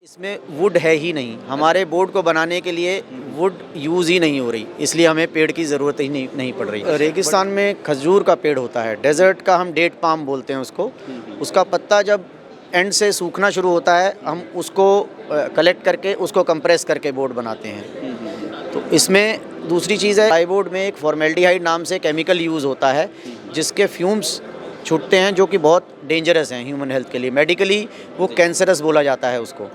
इसमें वुड है ही नहीं। हमारे बोर्ड को बनाने के लिए वुड यूज़ ही नहीं हो रही, इसलिए हमें पेड़ की ज़रूरत ही नहीं पड़ रही। रेगिस्तान में खजूर का पेड़ होता है, डेजर्ट का हम डेट पाम बोलते हैं उसको। उसका पत्ता जब एंड से सूखना शुरू होता है, हम उसको कलेक्ट करके उसको कंप्रेस करके बोर्ड बनाते हैं। तो इसमें दूसरी चीज़ है, प्लाईवुड में एक फॉर्मेल्डिहाइड नाम से केमिकल यूज़ होता है, जिसके फ्यूम्स छूटते हैं जो कि बहुत डेंजरस हैं ह्यूमन हेल्थ के लिए। मेडिकली वो कैंसरस बोला जाता है उसको,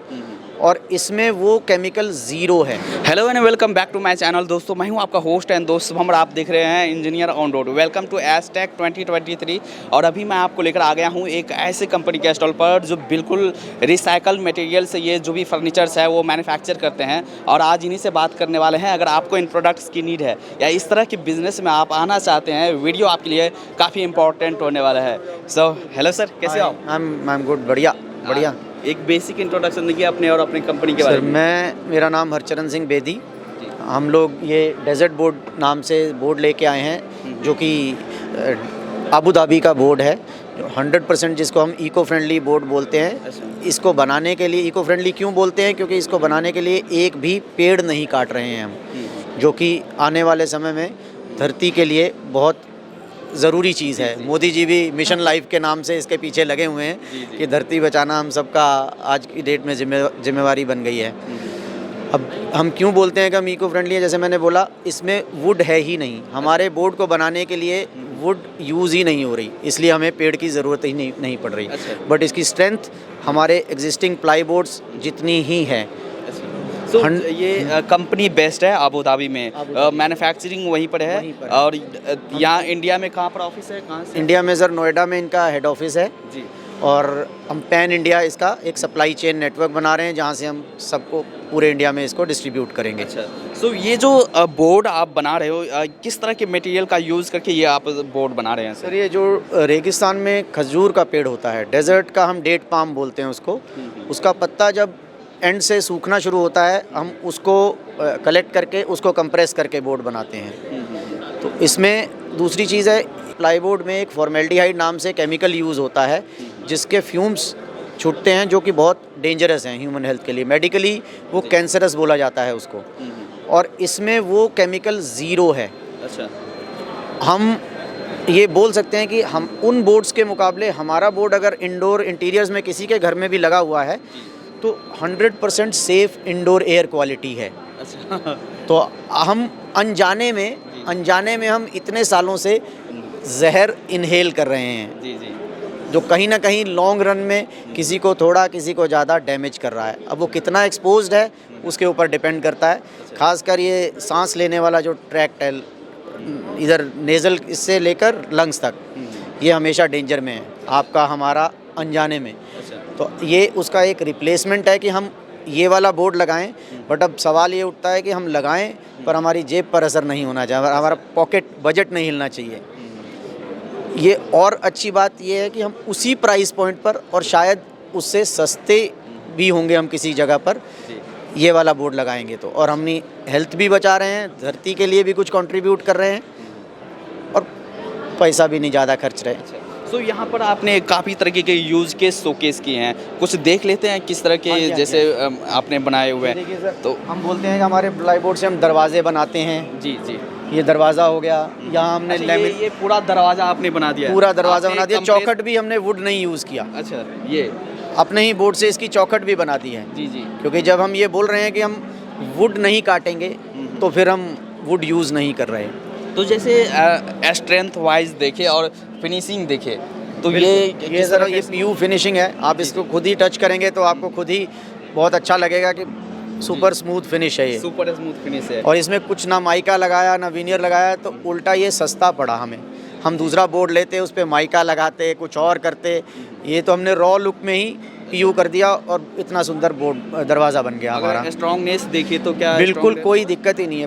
और इसमें वो केमिकल ज़ीरो है। Hello and welcome back to my channel. दोस्तों, मैं हूं आपका होस्ट एंड दोस्त शुभम और आप देख रहे हैं engineer on road. Welcome to एसटेक 2023। और अभी मैं आपको लेकर आ गया हूं एक ऐसे कंपनी के स्टॉल पर जो बिल्कुल रिसाइकल मटेरियल से ये जो भी फर्नीचर्स है वो मैन्युफैक्चर करते हैं, और आज इन्हीं से बात करने वाले हैं। अगर आपको इन प्रोडक्ट्स की नीड है या इस तरह की बिजनेस में आप आना चाहते हैं, वीडियो आपके लिए काफ़ी इंपॉर्टेंट होने वाला है। सो हेलो सर, कैसे हो आप? आई एम गुड, बढ़िया बढ़िया। एक बेसिक इंट्रोडक्शन देखिए अपने और अपनी कंपनी के बारे में। मेरा नाम हरचरण सिंह बेदी। हम लोग ये डेजर्ट बोर्ड नाम से बोर्ड लेके आए हैं, जो कि अबू धाबी का बोर्ड है, 100% जिसको हम इको फ्रेंडली बोर्ड बोलते हैं। इसको बनाने के लिए इको फ्रेंडली क्यों बोलते हैं? क्योंकि इसको बनाने के लिए एक भी पेड़ नहीं काट रहे हैं हम, जो कि आने वाले समय में धरती के लिए बहुत ज़रूरी चीज़ है। मोदी जी भी मिशन लाइफ के नाम से इसके पीछे लगे हुए हैं कि धरती बचाना हम सबका आज की डेट में जिम्मेवारी बन गई है। अब हम क्यों बोलते हैं कि हम इको फ्रेंडली हैं? जैसे मैंने बोला, इसमें वुड है ही नहीं। हमारे बोर्ड को बनाने के लिए वुड यूज़ ही नहीं हो रही, इसलिए हमें पेड़ की ज़रूरत ही नहीं पड़ रही। बट इसकी स्ट्रेंथ हमारे एग्जिस्टिंग प्लाई बोर्ड्स जितनी ही है। तो ये कंपनी बेस्ड है अबू धाबी में, मैन्युफैक्चरिंग वहीं पर है। और यहाँ इंडिया में कहाँ पर ऑफिस है? कहाँ से? इंडिया में सर नोएडा में इनका हेड ऑफिस है जी। और हम पैन इंडिया इसका एक सप्लाई चेन नेटवर्क बना रहे हैं, जहाँ से हम सबको पूरे इंडिया में इसको डिस्ट्रीब्यूट करेंगे। अच्छा, सो ये जो बोर्ड आप बना रहे हो, किस तरह के मटेरियल का यूज़ करके ये आप बोर्ड बना रहे हैं? सर, ये जो रेगिस्तान में खजूर का पेड़ होता है, डेजर्ट का हम डेट पाम बोलते हैं उसको। उसका पत्ता जब एंड से सूखना शुरू होता है, हम उसको कलेक्ट करके उसको कंप्रेस करके बोर्ड बनाते हैं। तो इसमें दूसरी चीज़ है, प्लाईवुड में एक फॉर्मेल्डिहाइड नाम से केमिकल यूज़ होता है, जिसके फ्यूम्स छूटते हैं जो कि बहुत डेंजरस हैं ह्यूमन हेल्थ के लिए। मेडिकली वो कैंसरस बोला जाता है उसको, और इसमें वो केमिकल ज़ीरो है। अच्छा, हम ये बोल सकते हैं कि हम उन बोर्ड्स के मुकाबले, हमारा बोर्ड अगर इंडोर इंटीरियर्स में किसी के घर में भी लगा हुआ है तो 100% सेफ इंडोर एयर क्वालिटी है। अच्छा। तो हम अनजाने में हम इतने सालों से जहर इनहेल कर रहे हैं जी, जो कहीं ना कहीं लॉन्ग रन में किसी को थोड़ा, किसी को ज़्यादा डैमेज कर रहा है। अब वो कितना एक्सपोज्ड है उसके ऊपर डिपेंड करता है। खासकर ये सांस लेने वाला जो ट्रैक्ट है, इधर नेज़ल इससे लेकर लंग्स तक, ये हमेशा डेंजर में है, आपका हमारा अनजाने में। तो ये उसका एक रिप्लेसमेंट है कि हम ये वाला बोर्ड लगाएं। बट अब सवाल ये उठता है कि हम लगाएं पर हमारी जेब पर असर नहीं होना चाहिए, हमारा पॉकेट बजट नहीं हिलना चाहिए। ये और अच्छी बात ये है कि हम उसी प्राइस पॉइंट पर, और शायद उससे सस्ते भी होंगे हम किसी जगह पर, ये वाला बोर्ड लगाएंगे तो। और हमने हेल्थ भी बचा रहे हैं, धरती के लिए भी कुछ कंट्रीब्यूट कर रहे हैं, और पैसा भी नहीं ज़्यादा खर्च रहे हैं। तो यहाँ पर आपने काफ़ी तरीके के यूज़ के शोकेस किए हैं, कुछ देख लेते हैं किस तरह के जैसे आपने बनाए हुए हैं। देखिए सर, तो हम बोलते हैं कि हमारे प्लाईवुड से हम दरवाजे बनाते हैं। जी जी, ये दरवाज़ा हो गया, यहाँ हमने ये पूरा दरवाज़ा आपने बना दिया? पूरा दरवाज़ा बना दिया। चौखट भी हमने वुड नहीं यूज़ किया। अच्छा, ये अपने ही बोर्ड से इसकी चौखट भी बना दी है। जी जी, क्योंकि जब हम ये बोल रहे हैं कि हम वुड नहीं काटेंगे, तो फिर हम वुड यूज़ नहीं कर रहे हैं। तो जैसे स्ट्रेंथ वाइज देखे और फिनिशिंग देखे तो ये सर, ये पीयू फिनिशिंग है। आप इसको खुद ही टच करेंगे तो आपको खुद ही बहुत अच्छा लगेगा कि सुपर स्मूथ फिनिश है ये, सुपर स्मूथ फिनिश है। और इसमें कुछ ना माइका लगाया ना विनियर लगाया, तो उल्टा ये सस्ता पड़ा हमें। हम दूसरा बोर्ड लेते, उस पर माइका लगाते, कुछ और करते, ये तो हमने रॉ लुक में ही पीयू कर दिया और इतना सुंदर बोर्ड दरवाज़ा बन गया हमारा। स्ट्रॉन्गनेस देखिए तो क्या बिल्कुल कोई दिक्कत ही नहीं है।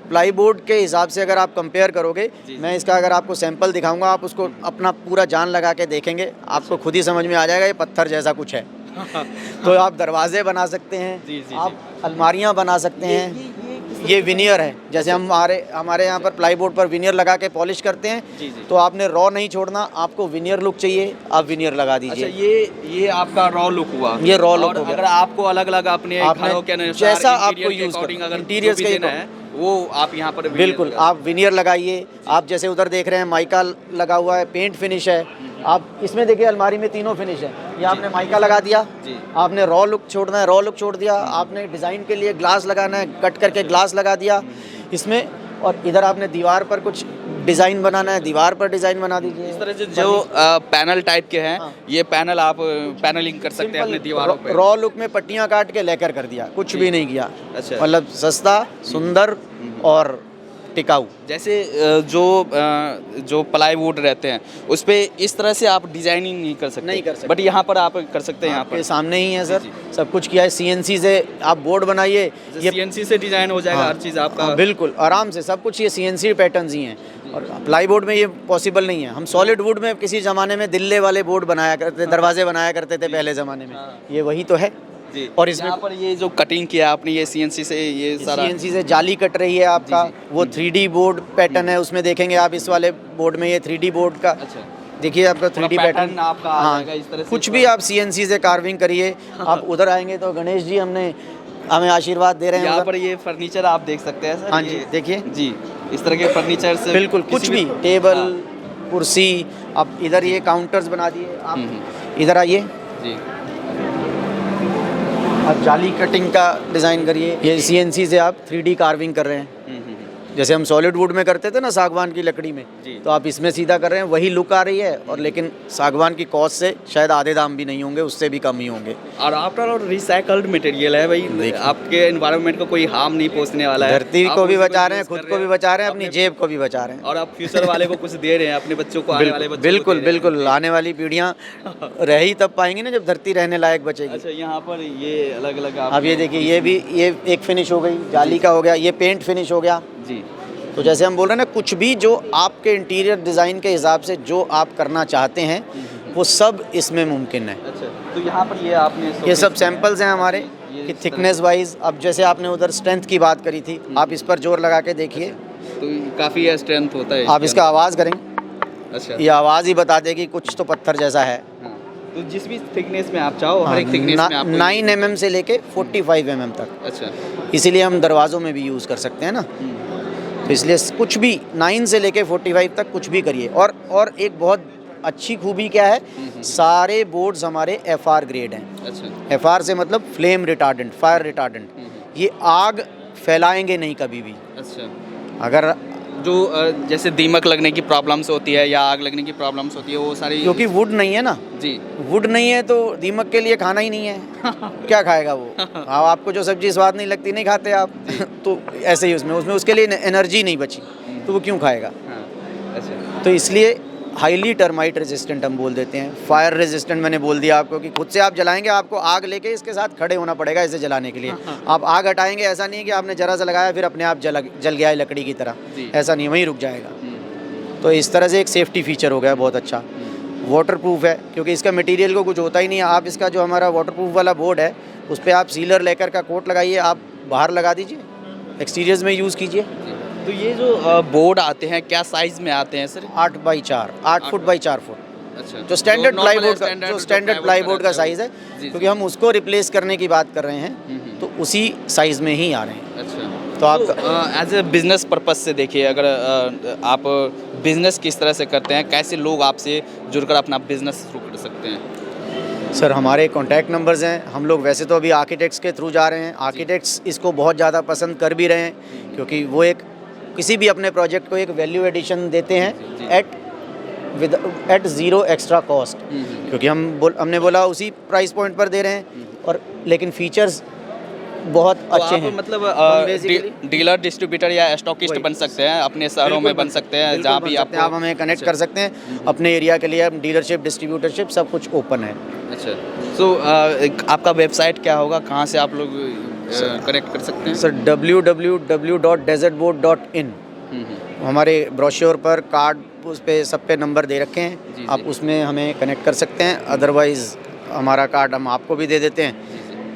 प्लाई बोर्ड के हिसाब से अगर आप कंपेयर करोगे, मैं इसका अगर आपको सैंपल दिखाऊंगा, आप उसको अपना पूरा जान लगा के देखेंगे, आपको खुद ही समझ में आ जाएगा ये पत्थर जैसा कुछ है। तो आप दरवाजे बना सकते हैं, आप अलमारियाँ बना सकते हैं। ये विनियर है, जैसे हम हमारे यहाँ पर प्लाईवुड पर विनियर लगा के पॉलिश करते हैं। जी, जी। तो आपने रॉ नहीं छोड़ना, आपको विनियर लुक चाहिए, आप विनियर लगा अच्छा, दीजिए। ये आपका रॉ लुक हुआ। ये रॉ लुक और हो गया। अगर आपको अलग-अलग अपने आपने घरों के अनुसार जैसा आपको इंटीरियर के यूज़ अकॉर्डिंग करना, अगर इंटीरियर्स जो भी के देना है वो आप यहाँ पर बिल्कुल, आप विनियर लगाइए। आप जैसे उधर देख रहे हैं माइका लगा हुआ है, पेंट फिनिश है। आप इसमें देखिए अलमारी में तीनों फिनिश है। ये आपने माइका लगा दिया, जी। आपने रॉ लुक छोड़ना है, रॉ लुक छोड़ दिया। आपने डिज़ाइन के लिए ग्लास लगाना है, कट करके ग्लास लगा दिया इसमें। और इधर आपने दीवार पर कुछ डिज़ाइन बनाना है, दीवार पर डिज़ाइन बना दीजिए। इस तरह से जो पैनल टाइप के हैं, हाँ। ये पैनल आप पैनलिंग कर सकते हैं अपने दीवारों पे। रॉ लुक में पट्टियाँ काट के लेकर कर दिया, कुछ भी नहीं किया। अच्छा। मतलब सस्ता, सुंदर और टिकाऊ। जैसे जो प्लाईवुड रहते हैं उस पे इस तरह से आप डिजाइनिंग नहीं कर सकते। नहीं कर सकते। बट यहाँ पर आप कर सकते हैं। यहाँ आपके पर सामने ही है सर, जी, सब कुछ किया है। सीएनसी से आप बोर्ड बनाइए, ये सीएनसी से डिजाइन हो जाएगा हर चीज़ आपका। हाँ, बिल्कुल आराम से सब कुछ ये सीएनसी पैटर्न्स ही हैं। और प्लाईवुड में ये पॉसिबल नहीं है। हम सॉलिड वुड में किसी ज़माने में दिल्ले वाले बोर्ड बनाया करते, दरवाजे बनाया करते थे पहले ज़माने में। ये वही तो है। जी। और इसमें यहाँ पर ये जो कटिंग किया आपने ये सीएनसी से ये सारा सीएनसी से जाली कट रही है आपका। वो 3D बोर्ड पैटर्न है, उसमें देखेंगे आप इस वाले बोर्ड में ये 3D बोर्ड का अच्छा देखिए आपका 3D पैटर्न आपका आ जाएगा इस तरह से। कुछ भी आप सीएनसी से कार्विंग करिए। आप उधर आएंगे तो गणेश जी हमें आशीर्वाद दे रहे हैं यहाँ उधर। पर ये फर्नीचर आप देख सकते हैं सर। हाँ जी, देखिए जी, इस तरह के फर्नीचर से बिल्कुल कुछ भी, टेबल कुर्सी। आप इधर ये काउंटर्स बना दिए। आप इधर आइए, जी आप जाली कटिंग का डिज़ाइन करिए। ये सीएनसी से आप 3D कार्विंग कर रहे हैं, जैसे हम सॉलिड वुड में करते थे ना सागवान की लकड़ी में। जी। तो आप इसमें सीधा कर रहे हैं, वही लुक आ रही है। और लेकिन सागवान की कॉस्ट से शायद आधे दाम भी नहीं होंगे, उससे भी कम ही होंगे। और आफ्टर ऑल रिसाइकल्ड मटेरियल है भाई, आपके एनवायरनमेंट को कोई हार्म नहीं पहुंचने वाला है। धरती आप को भी उसको बचा रहे हैं, use खुद कर को भी बचा रहे हैं, अपनी अपने- जेब को भी बचा रहे हैं। और आप फ्यूचर वाले को कुछ दे रहे हैं, अपने बच्चों को, आने वाले बच्चों को बिल्कुल दे रहे हैं। बिल्कुल, आने वाली पीढ़ियाँ रह ही तब पाएंगी ना जब धरती रहने लायक बचेगी। अच्छा, यहाँ पर ये अलग अलग आप अब ये देखिए, ये एक फिनिश हो गई, जाली का हो गया, ये पेंट फिनिश हो गया। जी। तो जैसे हम बोल रहे हैं ना, कुछ भी जो आपके इंटीरियर डिज़ाइन के हिसाब से जो आप करना चाहते हैं वो सब इसमें मुमकिन है। अच्छा, तो यहाँ पर ये आपने ये सब सैंपल्स हैं हमारे कि इस थिकनेस वाइज। अब जैसे आपने उधर स्ट्रेंथ की बात करी थी, आप इस पर जोर लगा के देखिए। तो काफ़ी स्ट्रेंथ होता है आप इसका आवाज़ करें, अच्छा, ये आवाज़ ही बता देगी कुछ तो पत्थर जैसा है। हाँ। तो जिस भी थिकनेस में आप चाहो, हर एक थिकनेस में आपको 9 mm से लेके 45 mm तक। अच्छा। इसीलिए हम दरवाज़ों में भी यूज़ कर सकते हैं ना। तो इसलिए कुछ भी 9 से लेके 45 तक कुछ भी करिए। और एक बहुत अच्छी खूबी क्या है, सारे बोर्ड्स हमारे FR ग्रेड हैं। अच्छा। FR से मतलब फ्लेम रिटार्डेंट, फायर रिटार्डेंट। ये आग फैलाएंगे नहीं कभी भी। अच्छा, अगर जो जैसे दीमक लगने की प्रॉब्लम्स होती है या आग लगने की प्रॉब्लम्स होती है वो सारी, क्योंकि वुड नहीं है ना, जी वुड नहीं है तो दीमक के लिए खाना ही नहीं है। क्या खाएगा वो? हाँ, आपको जो सब्जी स्वाद नहीं लगती नहीं खाते आप। तो ऐसे ही उसमें उसके लिए एनर्जी नहीं बची, तो वो क्यों खाएगा? हाँ। अच्छा। तो इसलिए हाईली टर्माइट रेजिस्टेंट हम बोल देते हैं। फायर रेजिस्टेंट मैंने बोल दिया आपको कि खुद से आप जलाएंगे, आपको आग लेके इसके साथ खड़े होना पड़ेगा इसे जलाने के लिए। आप आग हटाएंगे, ऐसा नहीं है कि आपने जरा सा लगाया फिर अपने आप जल गया है लकड़ी की तरह, ऐसा नहीं, वहीं रुक जाएगा। तो इस तरह से एक सेफ्टी फीचर हो गया बहुत अच्छा। वाटर प्रूफ है क्योंकि इसका मटेरियल को कुछ होता ही नहीं है। आप इसका जो हमारा वाटर प्रूफ वाला बोर्ड है उस पर आप सीलर लेकर का कोट लगाइए, आप बाहर लगा दीजिए, एक्सटीरियर्स में यूज़ कीजिए। तो ये जो बोर्ड आते हैं क्या साइज में आते हैं sir? 8 by 4, 8 foot by 4 foot, अच्छा, जो स्टैंडर्ड normal प्लाईवुड का, standard जो स्टैंडर्ड प्लाईवुड का साइज़ है, क्योंकि हम उसको रिप्लेस करने की बात कर रहे हैं तो उसी साइज़ में ही आ रहे हैं। अच्छा, तो आप एज ए बिजनेस पर्पस से देखिए, अगर आप बिजनेस किस तरह से करते हैं, कैसे लोग आपसे जुड़कर अपना बिजनेस शुरू कर सकते हैं? सर हमारे कॉन्टैक्ट नंबर्स हैं। हम लोग वैसे तो अभी आर्किटेक्ट्स के थ्रू जा रहे हैं। आर्किटेक्ट्स इसको बहुत ज़्यादा पसंद कर भी रहे हैं क्योंकि वो एक किसी भी अपने प्रोजेक्ट को एक वैल्यू एडिशन देते हैं एट ज़ीरो एक्स्ट्रा कॉस्ट, क्योंकि हमने बोला उसी प्राइस पॉइंट पर दे रहे हैं और लेकिन फीचर्स बहुत अच्छे हैं। मतलब डीलर, डिस्ट्रीब्यूटर या स्टॉकिस्ट बन सकते हैं, अपने शहरों में बन सकते हैं, जहाँ भी आप हमें कनेक्ट कर सकते हैं अपने एरिया के लिए। डीलरशिप, डिस्ट्रीब्यूटरशिप सब कुछ ओपन है। अच्छा, तो आपका वेबसाइट क्या होगा, कहाँ से आप लोग कनेक्ट कर सकते हैं? सर www.desertboard.in हमारे ब्रोश्योर पर, कार्ड उस पे सब पे नंबर दे रखे हैं। आप उसमें हमें कनेक्ट कर सकते हैं। अदरवाइज़ हमारा कार्ड हम आपको भी दे देते हैं।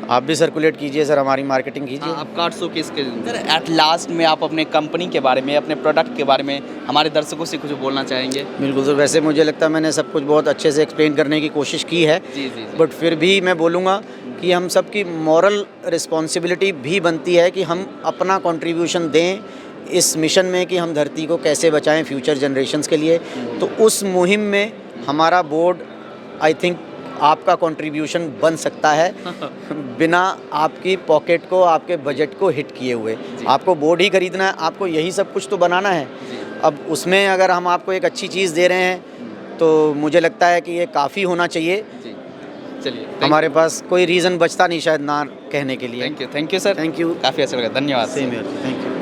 आप भी सर्कुलेट कीजिए सर, हमारी मार्केटिंग कीजिए। आप कार्ड शोकेस के सर एट लास्ट में आप अपने कंपनी के बारे में, अपने प्रोडक्ट के बारे में हमारे दर्शकों से कुछ बोलना चाहेंगे? बिल्कुल सर, वैसे मुझे लगता है मैंने सब कुछ बहुत अच्छे से एक्सप्लेन करने की कोशिश की है, जी जी जी। बट फिर भी मैं बोलूँगा कि हम सब की मॉरल रिस्पॉन्सिबिलिटी भी बनती है कि हम अपना कंट्रीब्यूशन दें इस मिशन में कि हम धरती को कैसे बचाएं फ्यूचर जनरेशन्स के लिए। तो उस मुहिम में हमारा बोर्ड आई थिंक आपका कंट्रीब्यूशन बन सकता है बिना आपकी पॉकेट को, आपके बजट को हिट किए हुए। आपको बोर्ड ही खरीदना है, आपको यही सब कुछ तो बनाना है। अब उसमें अगर हम आपको एक अच्छी चीज़ दे रहे हैं तो मुझे लगता है कि ये काफ़ी होना चाहिए। चलिए, हमारे पास कोई रीज़न बचता नहीं शायद ना कहने के लिए। Thank you sir, thank you. काफ़ी अच्छा लगा, धन्यवाद। Same here, thank you.